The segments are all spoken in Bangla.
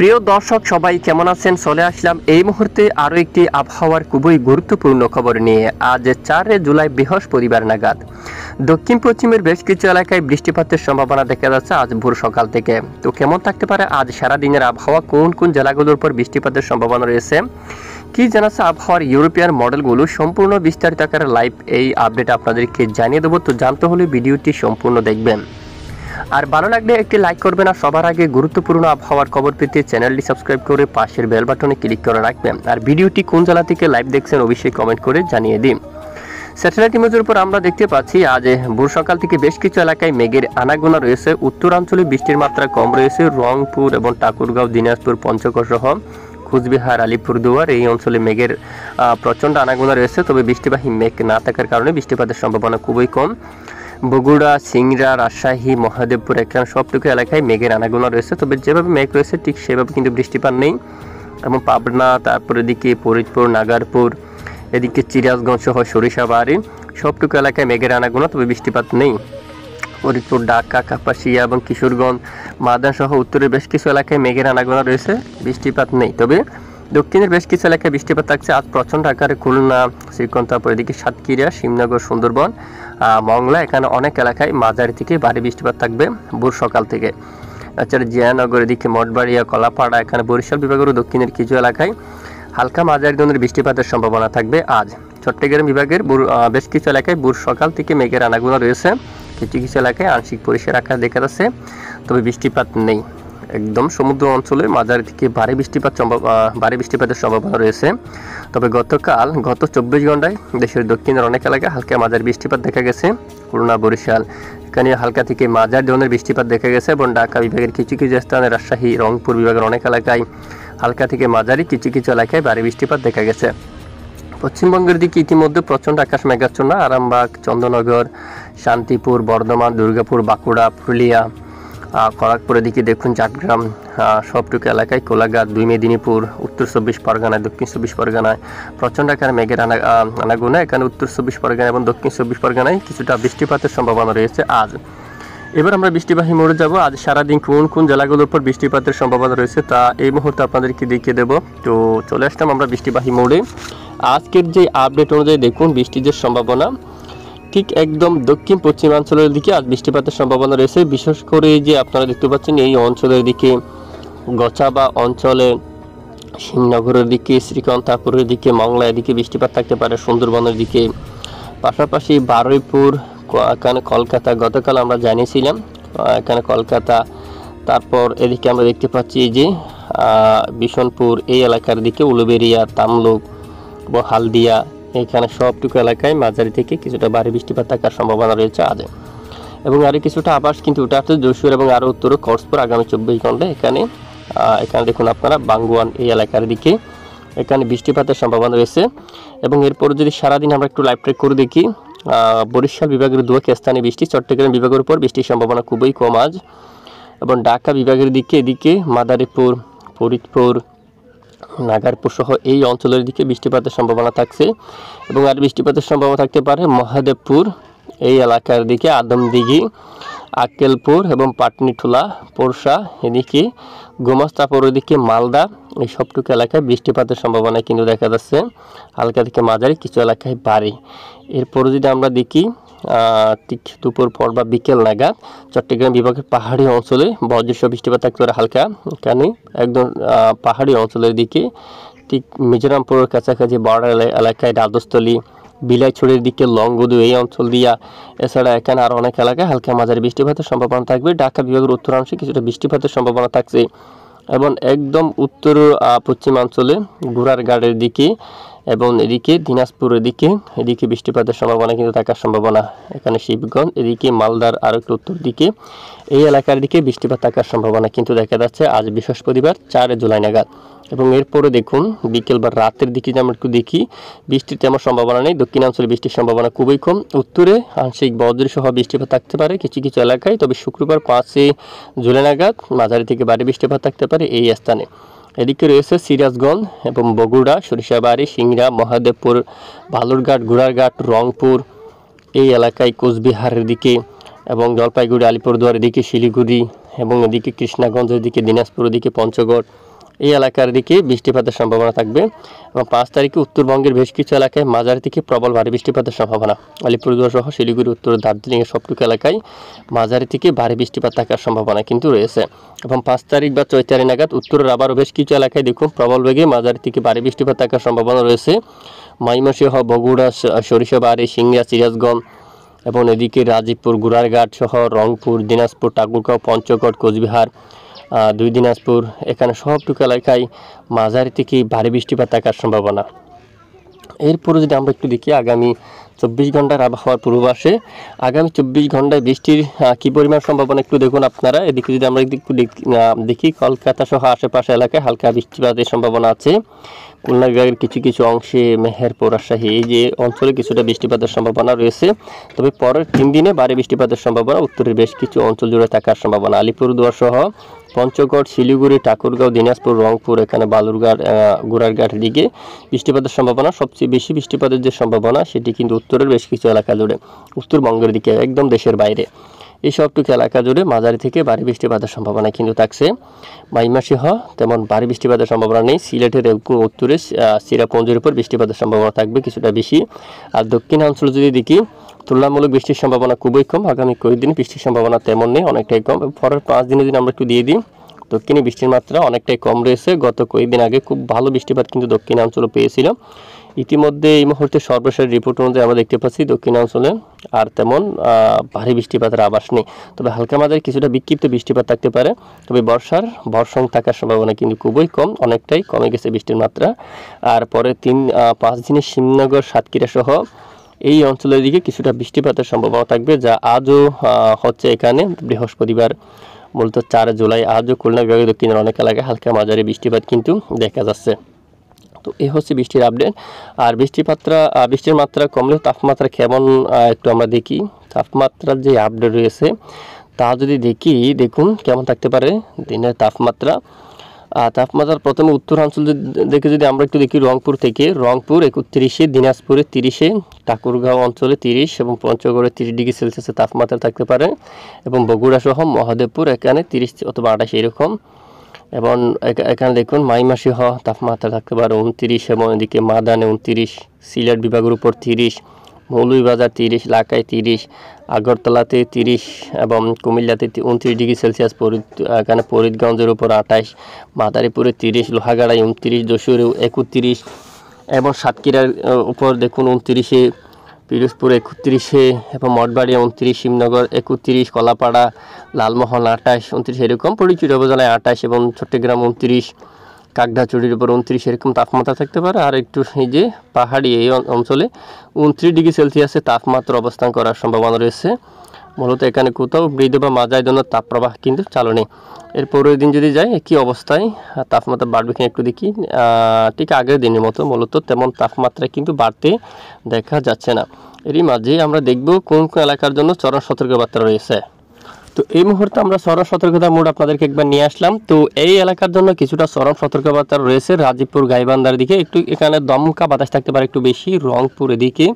প্রিয় দর্শক সবাই কেমন আছেন? চলে আসলাম এই মুহূর্তে আরও একটি আবহাওয়ার খুবই গুরুত্বপূর্ণ খবর নিয়ে। আজ 4 জুলাই বৃহস্পতিবার নাগাদ দক্ষিণ পশ্চিমের বেশ কিছু এলাকায় বৃষ্টিপাতের সম্ভাবনা দেখা যাচ্ছে আজ ভোর সকাল থেকে। তো কেমন থাকতে পারে আজ সারাদিনের আবহাওয়া, কোন কোন জেলাগুলোর উপর বৃষ্টিপাতের সম্ভাবনা রয়েছে, কি জানাচ্ছে আবহাওয়ার ইউরোপিয়ান মডেলগুলো, সম্পূর্ণ বিস্তারিত আকারে লাইভ এই আপডেট আপনাদেরকে জানিয়ে দেবো। তো জানতে হলে ভিডিওটি সম্পূর্ণ দেখবেন, আর ভালো লাগলে একটি লাইক করবেন। আর সবার আগে গুরুত্বপূর্ণ আবহাওয়ার খবর পেতে চ্যানেলটি সাবস্ক্রাইব করে পাশের বেল বাটনে ক্লিক করে রাখবেন। আর ভিডিওটি কোন জেলা থেকে লাইভ দেখছেন অবশ্যই কমেন্ট করে জানিয়ে দিন। স্যাটেলাইট ইমেজের উপর আমরা দেখতে পাচ্ছি আজ ভোর সকাল থেকে বেশ কিছু এলাকায় মেঘের আনাগোনা রয়েছে। উত্তরাঞ্চলে বৃষ্টির মাত্রা কম রয়েছে। রংপুর এবং ঠাকুরগাঁও, দিনাজপুর, পঞ্চগড় সহ কুচবিহার, আলিপুরদুয়ার এই অঞ্চলে মেঘের প্রচণ্ড আনাগোনা রয়েছে। তবে বৃষ্টিবাহী মেঘ না থাকার কারণে বৃষ্টিপাতের সম্ভাবনা খুবই কম। বগুড়া, সিংড়া, রাজশাহী, মহাদেবপুর এখানে সবটুকু এলাকায় মেঘের আনাগোনা রয়েছে। তবে যেভাবে মেঘ রয়েছে ঠিক সেভাবে কিন্তু বৃষ্টিপাত নেই। এবং পাবনা, তারপরে এদিকে ফরিদপুর, নাগারপুর, এদিকে চিরাজগঞ্জ সহ সরিষাবাড়ি সবটুকু এলাকায় মেঘের আনাগোনা, তবে বৃষ্টিপাত নেই। ফরিদপুর, ঢাকা, কাপাসিয়া এবং কিশোরগঞ্জ, মাদান সহ উত্তরের বেশ কিছু এলাকায় মেঘের আনাগোনা রয়েছে, বৃষ্টিপাত নেই। তবে দক্ষিণের বেশ কিছু এলাকায় বৃষ্টিপাত থাকছে আজ প্রচণ্ড আকারে। খুলনা, শ্রীকান্ত, তারপর এদিকে সাতক্ষীরা, শিবনগর, সুন্দরবন, মংলা এখানে অনেক এলাকায় মাঝারি থেকে ভারী বৃষ্টিপাত থাকবে ভোর সকাল থেকে। এছাড়া জিয়ানগর, এদিকে মঠবাড়িয়া, কলাপাড়া এখানে বরিশাল বিভাগের দক্ষিণের কিছু এলাকায় হালকা মাঝারি ধরনের বৃষ্টিপাতের সম্ভাবনা থাকবে আজ। চট্টগ্রাম বিভাগের বেশ কিছু এলাকায় ভোর সকাল থেকে মেঘের আনাগোনা রয়েছে। কিছু কিছু এলাকায় আংশিক পরিষ্কার আকাশ দেখা যাচ্ছে, তবে বৃষ্টিপাত নেই। একদম সমুদ্র অঞ্চলে মাঝারি থেকে ভারী বৃষ্টিপাতের সম্ভাবনা রয়েছে। তবে গত 24 ঘন্টায় দেশের দক্ষিণের অনেক এলাকায় হালকা মাঝারি বৃষ্টিপাত দেখা গেছে। খুলনা, বরিশাল এখানে হালকা থেকে মাঝারি ধরনের বৃষ্টিপাত দেখা গেছে। এবং ঢাকা বিভাগের কিছু কিছু স্থানে, রাজশাহী, রংপুর বিভাগের অনেক এলাকায় হালকা থেকে মাঝারি, কিছু কিছু এলাকায় ভারী বৃষ্টিপাত দেখা গেছে। পশ্চিমবঙ্গের দিকে ইতিমধ্যে প্রচণ্ড আকাশ মেঘাচ্ছন্ন। আরামবাগ, চন্দননগর, শান্তিপুর, বর্ধমান, দুর্গাপুর, বাঁকুড়া, পুরুলিয়া, খড়গপুরের দিকে দেখুন ঝাড়গ্রাম সবটুকু এলাকায়, কোলাঘাট, 2 মেদিনীপুর, উত্তর 24 পরগনায়, দক্ষিণ 24 পরগনায় প্রচণ্ড আকারে মেঘের আনাগোনা। এখানে উত্তর 24 পরগনা এবং দক্ষিণ 24 পরগনায় কিছুটা বৃষ্টিপাতের সম্ভাবনা রয়েছে আজ। এবার আমরা বৃষ্টিবাহী মোড়ে যাব। আজ সারাদিন কোন কোন জেলাগুলোর উপর বৃষ্টিপাতের সম্ভাবনা রয়েছে তা এই মুহূর্তে আপনাদেরকে দেখিয়ে দেব। তো চলে আসলাম আমরা বৃষ্টিবাহী মোড়ে। আজকের যে আপডেট অনুযায়ী দেখুন বৃষ্টির যে সম্ভাবনা, ঠিক একদম দক্ষিণ পশ্চিমাঞ্চলের দিকে আজ বৃষ্টিপাতের সম্ভাবনা রয়েছে। বিশেষ করে যে আপনারা দেখতে পাচ্ছেন এই অঞ্চলের দিকে, গচাবা অঞ্চলে, শিবনগরের দিকে, শ্রীকান্তাপুরের দিকে, মংলা এদিকে বৃষ্টিপাত থাকতে পারে। সুন্দরবনের দিকে, পাশাপাশি বারুইপুর, এখানে কলকাতা গতকাল আমরা জানিয়েছিলাম, এখানে কলকাতা, তারপর এদিকে আমরা দেখতে পাচ্ছি যে বিশনপুর এই এলাকার দিকে, উলুবেড়িয়া, তামলুক, হালদিয়া এখানে সবটুকু এলাকায় মাঝারি থেকে কিছুটা ভারী বৃষ্টিপাত থাকার সম্ভাবনা রয়েছে আজ। এবং আরও কিছুটা আবাস কিন্তু ওটা আছে যশোর এবং আরও উত্তর কক্সপুর আগামী 24 ঘন্টায় এখানে দেখুন আপনারা বাঙ্গুয়ান এই এলাকার দিকে এখানে বৃষ্টিপাতের সম্ভাবনা রয়েছে। এবং এরপর যদি সারাদিন আমরা একটু লাইভ ট্রেক করে দেখি, বরিশাল বিভাগের 2 স্থানে বৃষ্টি, চট্টগ্রাম বিভাগের উপর বৃষ্টির সম্ভাবনা খুবই কম আজ। এবং ঢাকা বিভাগের দিকে এদিকে মাদারীপুর, ফরিদপুর, নাগারপুর সহ এই অঞ্চলের দিকে বৃষ্টিপাতের সম্ভাবনা থাকছে। এবং আর বৃষ্টিপাতের সম্ভাবনা থাকতে পারে মহাদেবপুর এই এলাকার দিকে, আদমদিঘি, আক্কেলপুর এবং পাটনিটোলা, পোরশা এদিকে, গোমস্তাপুরের দিকে, মালদা এই সবটুকু এলাকায় বৃষ্টিপাতের সম্ভাবনা কিন্তু দেখা যাচ্ছে হালকা থেকে মাঝারি, কিছু এলাকায় ভারী। এরপরে যদি আমরা দেখি ঠিক দুপুর পর বা বিকেল নাগাদ চট্টগ্রাম বিভাগের পাহাড়ি অঞ্চলে বজ্রসহ বৃষ্টিপাত থাকতে পারে হালকা। এখানে একদম পাহাড়ি অঞ্চলের দিকে, ঠিক মিজোরামপুরের কাছাকাছি বর্ডার এলাকায় রাজস্থলী, বিলাইছড়ির দিকে, লংগদু এই অঞ্চল দিয়া, এছাড়া এখানে আরও অনেক এলাকায় হালকা মাঝারি বৃষ্টিপাতের সম্ভাবনা থাকবে। ঢাকা বিভাগের উত্তরাংশে কিছুটা বৃষ্টিপাতের সম্ভাবনা থাকছে। এবং একদম উত্তর পশ্চিমাঞ্চলে ঘোড়ারঘাটের দিকে এবং এদিকে দিনাজপুরের দিকে এদিকে বৃষ্টিপাতের সম্ভাবনা কিন্তু থাকার সম্ভাবনা। এখানে শিবগঞ্জ এদিকে, মালদার আরও একটু উত্তর দিকে এই এলাকার দিকে বৃষ্টিপাত থাকার সম্ভাবনা কিন্তু দেখা যাচ্ছে আজ বৃহস্পতিবার 4 জুলাই নাগাদ। এবং এরপরে দেখুন বিকেল বা রাতের দিকে যেমন একটু দেখি, বৃষ্টির তেমন সম্ভাবনা নেই। দক্ষিণাঞ্চলে বৃষ্টির সম্ভাবনা খুবই কম। উত্তরে আংশিক বজ্রসহ বৃষ্টিপাত থাকতে পারে কিছু কিছু এলাকায়। তবে শুক্রবার 5 জুলাই নাগাদ মাঝারি থেকে ভারী বৃষ্টিপাত থাকতে পারে এই স্থানে। এদিকে রয়েছে সিরাজগঞ্জ এবং বগুড়া, সরিষাবাড়ি, সিংড়া, মহাদেবপুর, বালুরঘাট, ঘোড়ারঘাট, রংপুর এই এলাকায়, কোচবিহারের দিকে এবং জলপাইগুড়ি, আলিপুরদুয়ারের দিকে, শিলিগুড়ি এবং এদিকে কৃষ্ণাগঞ্জের দিকে, দিনাজপুরের দিকে, পঞ্চগড় এই এলাকার দিকে বৃষ্টিপাতের সম্ভাবনা থাকবে। এবং 5 তারিখে উত্তরবঙ্গের বেশ কিছু এলাকায় মাঝারি থেকে প্রবল ভারী বৃষ্টিপাতের সম্ভাবনা। আলিপুরদুয়ার সহ শিলিগুড়ি, উত্তর দার্জিলিংয়ের সবটুকু এলাকায় মাঝারি থেকে ভারী বৃষ্টিপাত থাকার সম্ভাবনা কিন্তু রয়েছে। এবং 5 তারিখ বা 6 তারিখ নাগাদ উত্তরের আবারও বেশ কিছু এলাকায় দেখুন প্রবল বেগে মাঝারি থেকে ভারী বৃষ্টিপাত থাকার সম্ভাবনা রয়েছে। ময়মনসিংহ, বগুড়া, সরিষাবাড়ি, সিংড়া, সিরাজগঞ্জ এবং এদিকে রাজীবপুর, গুড়ারঘাট সহ রংপুর, দিনাজপুর, ঠাকুরগাঁও, পঞ্চগড়, কোচবিহার, 2 দিনাজপুর, এখানে সবটুকু এলাকায় মাঝারি থেকে ভারী বৃষ্টিপাত থাকার সম্ভাবনা। এরপরে যদি আমরা একটু দেখি আগামী 24 ঘন্টার আবহাওয়ার পূর্বাভাসে আগামী 24 ঘন্টায় বৃষ্টির কী পরিমাণ সম্ভাবনা একটু দেখুন আপনারা। এদিকে যদি আমরা একটু দেখি কলকাতা সহ আশেপাশে এলাকায় হালকা বৃষ্টিপাতের সম্ভাবনা আছে। খুলনা বিভাগের কিছু কিছু অংশে, মেহেরপুর, রাজশাহী এই যে অঞ্চলে কিছুটা বৃষ্টিপাতের সম্ভাবনা রয়েছে। তবে পরের 3 দিনে ভারী বৃষ্টিপাতের সম্ভাবনা উত্তরের বেশ কিছু অঞ্চল জুড়ে থাকার সম্ভাবনা। আলিপুরদুয়ার সহ পঞ্চগড়, শিলিগুড়ি, ঠাকুরগাঁও, দিনাজপুর, রংপুর, এখানে বালুরঘাট, গোড়ারঘাটের দিকে বৃষ্টিপাতের সম্ভাবনা। সবচেয়ে বেশি বৃষ্টিপাতের যে সম্ভাবনা সেটি কিন্তু উত্তরের বেশ কিছু এলাকা জুড়ে, উত্তরবঙ্গের দিকে একদম দেশের বাইরে এই সবটুকু এলাকা জুড়ে মাঝারি থেকে ভারী বৃষ্টিপাতের সম্ভাবনা কিন্তু থাকছে। ময়মনসিংহ তেমন ভারী বৃষ্টিপাতের সম্ভাবনা নেই। সিলেটের উত্তরে চিরাপুঞ্জির উপর বৃষ্টিপাতের সম্ভাবনা থাকবে কিছুটা বেশি। আর দক্ষিণাঞ্চল যদি দেখি তুলনামূলক বৃষ্টির সম্ভাবনা খুবই কম। আগামী কয়েকদিন বৃষ্টির সম্ভাবনা তেমন নেই, অনেকটাই কম। পরের 5 দিনে যদি আমরা একটু দিয়ে দিই, দক্ষিণে বৃষ্টির মাত্রা অনেকটাই কম রয়েছে। গত কয়েকদিন আগে খুব ভালো বৃষ্টিপাত কিন্তু দক্ষিণাঞ্চলে পেয়েছিল। ইতিমধ্যে এই মুহূর্তে সর্বশেষ রিপোর্ট অনুযায়ী আমরা দেখতে পাচ্ছি দক্ষিণাঞ্চলে আর তেমন ভারী বৃষ্টিপাতের আভাস নেই। তবে হালকা মাঝারি কিছুটা বিক্ষিপ্ত বৃষ্টিপাত থাকতে পারে। তবে বর্ষণ থাকার সম্ভাবনা কিন্তু খুবই কম, অনেকটাই কমে গেছে বৃষ্টির মাত্রা। আর পরে 3-5 দিনে শিবনগর, সাতক্ষীরা সহ এই অঞ্চলের দিকে কিছুটা বৃষ্টিপাতের সম্ভাবনা থাকবে, যা আজও হচ্ছে। এখানে বৃহস্পতিবার মূলত 4 জুলাই আজও খুলনা বিভাগের দক্ষিণের অনেক এলাকায় হালকা মাঝারি বৃষ্টিপাত কিন্তু দেখা যাচ্ছে। তো এই হচ্ছে বৃষ্টির আপডেট। আর বৃষ্টির মাত্রা কমলেও তাপমাত্রা কেমন একটু আমরা দেখি। তাপমাত্রার যে আপডেট রয়েছে তা যদি দেখুন কেমন থাকতে পারে দিনের তাপমাত্রা। তাপমাত্রার প্রথমে উত্তরাঞ্চল দেখে যদি আমরা একটু দেখি, রংপুর 31, দিনাজপুরে 30, ঠাকুরগাঁও অঞ্চলে 30 এবং পঞ্চগড়ে 30 ডিগ্রি সেলসিয়াসের তাপমাত্রা থাকতে পারে। এবং বগুড়া সহ মহাদেবপুর এখানে 30 অথবা 28 এরকম। এবং এখানে দেখুন ময়মনসিংহ তাপমাত্রা থাকতে পারে 29 এবং এদিকে মাদানে 29, সিলেট বিভাগের উপর 30, মৌলভীবাজার 30, লাকায় 30, আগরতলাতে 30 এবং কুমিল্লাতে 29 ডিগ্রি সেলসিয়াস, এখানে ফরিদগঞ্জের উপর 28, মাদারীপুরে 30, লোহাগাড়ায় 29, যশোরে 31 এবং সাতক্ষীরার উপর দেখুন 29, পিরোজপুর 31 এবং মঠবাড়িয়া 29, শিবনগর 31, কলাপাড়া, লালমোহন 28, 29 এরকম, পরিচুরি উপজেলায় 28 এবং চট্টগ্রাম 29, কাকড়াছড়ির উপর 29 এরকম তাপমাত্রা থাকতে পারে। আর একটু এই যে পাহাড়ি এই অঞ্চলে 29 ডিগ্রি সেলসিয়াসে তাপমাত্রা অবস্থান করার সম্ভাবনা রয়েছে। মূলত এখানে কোথাও মৃদু বা মাঝারি ধরনের তাপপ্রবাহ কিন্তু চালু নেই। এর পরের দিন যদি যাই একই অবস্থায় তাপমাত্রা বাড়বে কিনা একটু দেখি। ঠিক আগের দিনের মতো মূলত তেমন তাপমাত্রা কিন্তু বাড়তে দেখা যাচ্ছে না। এরই মাঝে আমরা দেখব কোন কোন এলাকার জন্য চরম সতর্কবার্তা রয়েছে। তো এই মুহূর্তে আমরা চরম সতর্কতা মোড আপনাদেরকে একবার নিয়ে আসলাম। তো এই এলাকার জন্য কিছুটা চরম সতর্কবার্তা রয়েছে। রাজীবপুর, গাইবান্ধার দিকে একটু এখানে দমকা বাতাস থাকতে পারে একটু বেশি। রংপুর এদিকে,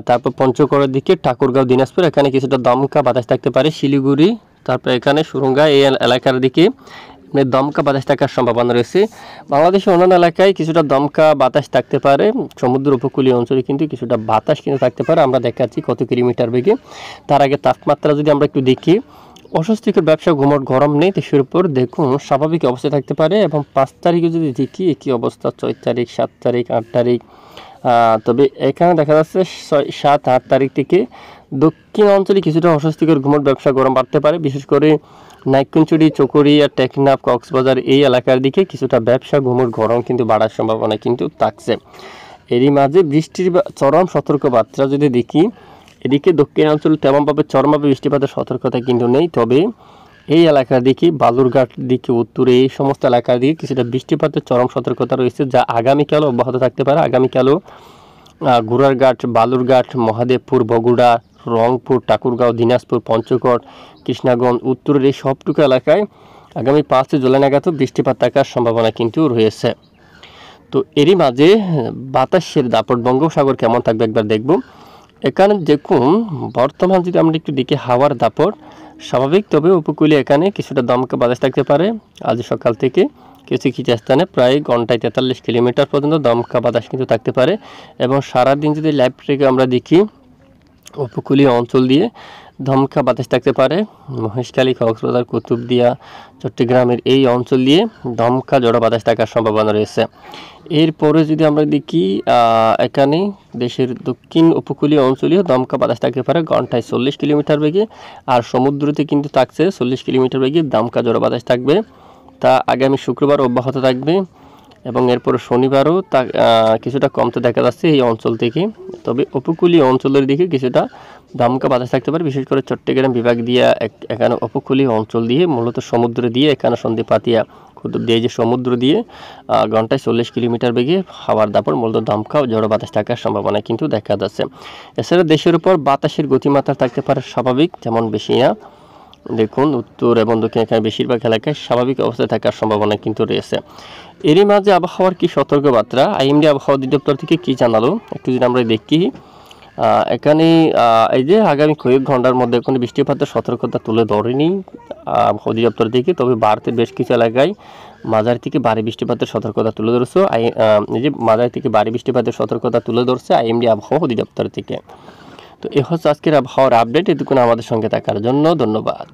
তারপর পঞ্চগড়ের দিকে, ঠাকুরগাঁও, দিনাজপুর এখানে কিছুটা দমকা বাতাস থাকতে পারে। শিলিগুড়ি, তারপর এখানে সুরঙ্গা এই এলাকার দিকে দমকা বাতাস থাকার সম্ভাবনা রয়েছে। বাংলাদেশের অন্যান্য এলাকায় কিছুটা দমকা বাতাস থাকতে পারে। সমুদ্র উপকূলীয় অঞ্চলে কিন্তু কিছুটা বাতাস কিন্তু থাকতে পারে। আমরা দেখাচ্ছি কত কিলোমিটার বেগে। তার আগে তাপমাত্রা যদি আমরা একটু দেখি, অস্বস্তিকর ব্যবসা ঘুমট গরম নেই, দেশের উপর দেখুন স্বাভাবিক অবস্থায় থাকতে পারে। এবং 5 তারিখে যদি দেখি একই অবস্থা, 6 তারিখ, 7 তারিখ, 8 তারিখ। তবে এখানে দেখা যাচ্ছে 6, 7, 8 তারিখ থেকে দক্ষিণ অঞ্চলে কিছুটা অস্বস্তিকর ঘুমট ব্যবসা গরম বাড়তে পারে। বিশেষ করে নাইকুঞ্চুরি, চকরিয়া, টেকনাফ, কক্সবাজার এই এলাকার দিকে কিছুটা ব্যবসা ঘুমট গরম কিন্তু বাড়ার সম্ভাবনা কিন্তু থাকছে। এরই মাঝে বৃষ্টির চরম সতর্কবার্তা যদি দেখি, এদিকে দক্ষিণাঞ্চল তেমনভাবে চরমভাবে বৃষ্টিপাতের সতর্কতা কিন্তু নেই। তবে এই এলাকার দিকে বালুরঘাট দিকে, উত্তরে এই সমস্ত এলাকার দিকে কিছুটা বৃষ্টিপাতের চরম সতর্কতা রয়েছে, যা আগামীকালও অব্যাহত থাকতে পারে। আগামীকালও গোড়ারঘাট, বালুরঘাট, মহাদেবপুর, বগুড়া, রংপুর, ঠাকুরগাঁও, দিনাজপুর, পঞ্চগড়, কৃষ্ণাগঞ্জ উত্তরের এই সবটুকু এলাকায় আগামী 5 জুলাই নাগাদও বৃষ্টিপাত থাকার সম্ভাবনা কিন্তু রয়েছে। তো এরই মাঝে বাতাসের দাপট বঙ্গোপসাগর কেমন থাকবে একবার দেখব। এখানে দেখুন বর্তমান যদি আমরা একটু দেখি হাওয়ার দাপট স্বাভাবিক, তবে উপকূলে এখানে কিছুটা দমকা বাতাস থাকতে পারে আজ সকাল থেকে। কিছু কিছু স্থানে প্রায় ঘন্টায় 43 কিলোমিটার পর্যন্ত দমকা বাতাস কিন্তু থাকতে পারে। এবং সারাদিন যদি লাইভ ট্রেকে আমরা দেখি, উপকূলীয় অঞ্চল দিয়ে দমকা বাতাস থাকতে পারে। মহেশখালী, কক্সবাজার, কুতুবদিয়া, চট্টগ্রামের এই অঞ্চল দিয়ে দমকা ঝড়ো বাতাস থাকার সম্ভাবনা রয়েছে। এরপরে যদি আমরা দেখি, এখানে দেশের দক্ষিণ উপকূলীয় অঞ্চলেও দমকা বাতাস থাকতে পারে ঘন্টায় 40 কিলোমিটার বেগে। আর সমুদ্রতে কিন্তু থাকছে 40 কিলোমিটার বেগে দমকা ঝড়ো বাতাস থাকবে। তা আগামী শুক্রবার অব্যাহত থাকবে এবং এরপর শনিবারও তা কিছুটা কমতে দেখা যাচ্ছে এই অঞ্চল থেকে। তবে উপকূলীয় অঞ্চলের দিকে কিছুটা দমকা বাতাস থাকতে পারে, বিশেষ করে চট্টগ্রাম বিভাগ দিয়ে এখানে উপকূলীয় অঞ্চল দিয়ে মূলত সমুদ্র দিয়ে এখানে সন্ধ্যে পাতিয়া কুতুবদিয়া যে সমুদ্র দিয়ে ঘন্টায় 40 কিলোমিটার বেগে হাওয়ার দাপট মূলত দমকা ও ঝড়ো বাতাস থাকার সম্ভাবনা কিন্তু দেখা যাচ্ছে। এছাড়া দেশের উপর বাতাসের গতিমাত্রা থাকতে পারে স্বাভাবিক, যেমন বেশি না। দেখুন উত্তর এবং দক্ষিণ এখানে বেশিরভাগ এলাকায় স্বাভাবিক অবস্থায় থাকার সম্ভাবনা কিন্তু রয়েছে। এরই মাঝে আবহাওয়ার কি সতর্কবার্তা, আইএমডি আবহাওয়া অধিদপ্তর থেকে কি জানালো একটু যদি আমরা দেখি। এখানে এই যে আগামী কয়েক ঘন্টার মধ্যে কোনো বৃষ্টিপাতের সতর্কতা তুলে ধরেনি আবহাওয়া অধিদপ্তর থেকে। তবে ভারতের বেশ কিছু এলাকায় মাঝারি থেকে ভারী বৃষ্টিপাতের সতর্কতা তুলে ধরছে। এই যে মাঝারি থেকে ভারী বৃষ্টিপাতের সতর্কতা তুলে ধরছে আইএমডি আবহাওয়া অধিদপ্তর থেকে। তো এ হচ্ছে আজকের আবহাওয়ার আপডেট। এটুকুন আমাদের সঙ্গে থাকার জন্য ধন্যবাদ।